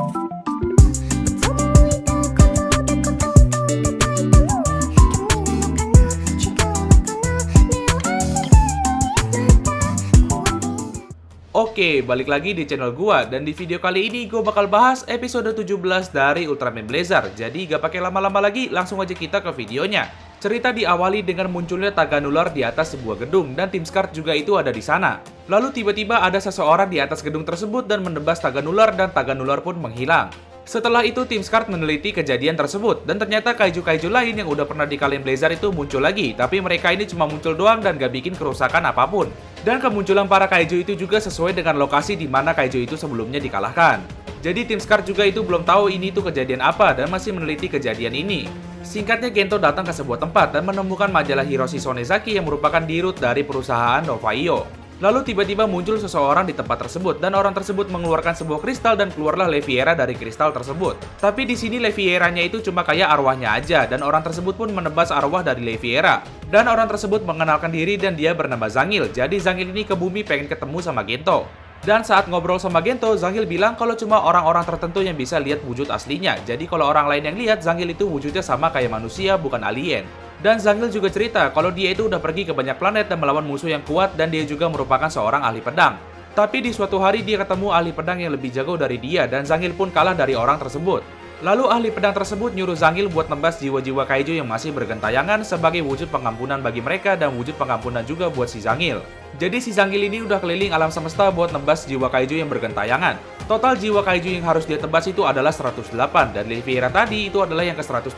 Oke, balik lagi di channel gua, dan di video kali ini gua bakal bahas episode 17 dari Ultraman Blazar. Jadi gak pakai lama-lama lagi, langsung aja kita ke videonya. Cerita diawali dengan munculnya Taga Nular di atas sebuah gedung, dan tim Scar juga itu ada di sana. Lalu tiba-tiba ada seseorang di atas gedung tersebut dan menebas Taga Nular, dan Taga Nular pun menghilang. Setelah itu tim Scar meneliti kejadian tersebut, dan ternyata kaiju-kaiju lain yang udah pernah dikalahin Blazar itu muncul lagi, tapi mereka ini cuma muncul doang dan gak bikin kerusakan apapun. Dan kemunculan para kaiju itu juga sesuai dengan lokasi di mana kaiju itu sebelumnya dikalahkan. Jadi tim Scar juga itu belum tahu ini tuh kejadian apa dan masih meneliti kejadian ini. Singkatnya, Gento datang ke sebuah tempat dan menemukan majalah Hiroshi Sonezaki yang merupakan dirut dari perusahaan Nova-Io. Lalu tiba-tiba muncul seseorang di tempat tersebut dan orang tersebut mengeluarkan sebuah kristal dan keluarlah Leviera dari kristal tersebut. Tapi di sini Levieranya itu cuma kayak arwahnya aja dan orang tersebut pun menebas arwah dari Leviera. Dan orang tersebut mengenalkan diri dan dia bernama Zangil. Jadi Zangil ini ke bumi pengen ketemu sama Gento. Dan saat ngobrol sama Gento, Zangil bilang kalau cuma orang-orang tertentu yang bisa lihat wujud aslinya. Jadi kalau orang lain yang lihat, Zangil itu wujudnya sama kayak manusia, bukan alien. Dan Zangil juga cerita kalau dia itu udah pergi ke banyak planet dan melawan musuh yang kuat dan dia juga merupakan seorang ahli pedang. Tapi di suatu hari dia ketemu ahli pedang yang lebih jago dari dia dan Zangil pun kalah dari orang tersebut. Lalu ahli pedang tersebut nyuruh Zangil buat nembas jiwa-jiwa kaiju yang masih bergentayangan sebagai wujud pengampunan bagi mereka dan wujud pengampunan juga buat si Zangil. Jadi si Zangil ini udah keliling alam semesta buat nembas jiwa kaiju yang bergentayangan. Total jiwa kaiju yang harus dia tebas itu adalah 108 dan Leviera tadi itu adalah yang ke 107.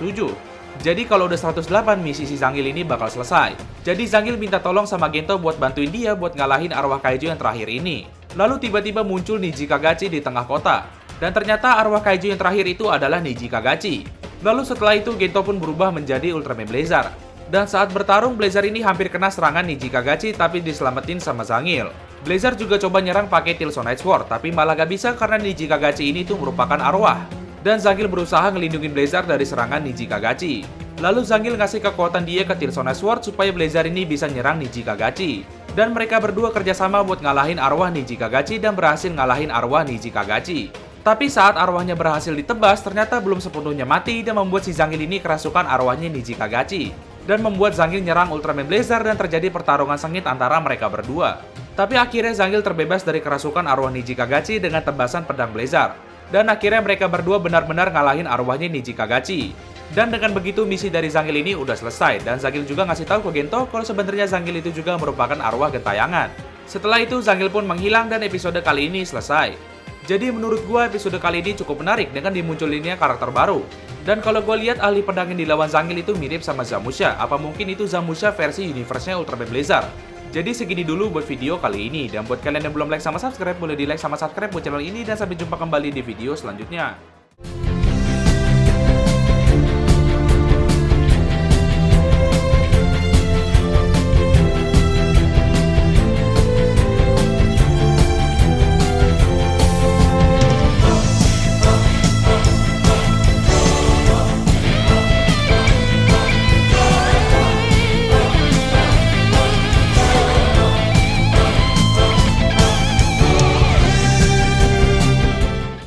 Jadi kalau udah 108, misi si Zangil ini bakal selesai. Jadi Zangil minta tolong sama Gento buat bantuin dia buat ngalahin arwah kaiju yang terakhir ini. Lalu tiba-tiba muncul Niji Kagachi di tengah kota. Dan ternyata arwah kaiju yang terakhir itu adalah Niji Kagachi. Lalu setelah itu Gento pun berubah menjadi Ultraman Blazar. Dan saat bertarung, Blazar ini hampir kena serangan Niji Kagachi tapi diselamatin sama Zangil. Blazar juga coba nyerang pakai Tilsonite Sword, tapi malah gak bisa karena Niji Kagachi ini tuh merupakan arwah. Dan Zangil berusaha ngelindungin Blazar dari serangan Niji Kagachi. Lalu Zangil ngasih kekuatan dia ke Tilsonite Sword supaya Blazar ini bisa nyerang Niji Kagachi. Dan mereka berdua kerjasama buat ngalahin arwah Niji Kagachi dan berhasil ngalahin arwah Niji Kagachi. Tapi saat arwahnya berhasil ditebas, ternyata belum sepenuhnya mati dan membuat si Zangil ini kerasukan arwahnya Niji Kagachi. Dan membuat Zangil nyerang Ultraman Blazar dan terjadi pertarungan sengit antara mereka berdua. Tapi akhirnya Zangil terbebas dari kerasukan arwah Niji Kagachi dengan tebasan pedang Blazar. Dan akhirnya mereka berdua benar-benar ngalahin arwahnya Niji Kagachi. Dan dengan begitu misi dari Zangil ini udah selesai. Dan Zangil juga ngasih tahu ke Gento kalau sebenarnya Zangil itu juga merupakan arwah gentayangan. Setelah itu Zangil pun menghilang dan episode kali ini selesai. Jadi menurut gua episode kali ini cukup menarik dengan dimunculinnya karakter baru. Dan kalau gua lihat ahli pedang yang dilawan Zangil itu mirip sama Zamusha. Apa mungkin itu Zamusha versi universe-nya Ultraman Blazar? Jadi segini dulu buat video kali ini. Dan buat kalian yang belum like sama subscribe, boleh di like sama subscribe buat channel ini. Dan sampai jumpa kembali di video selanjutnya.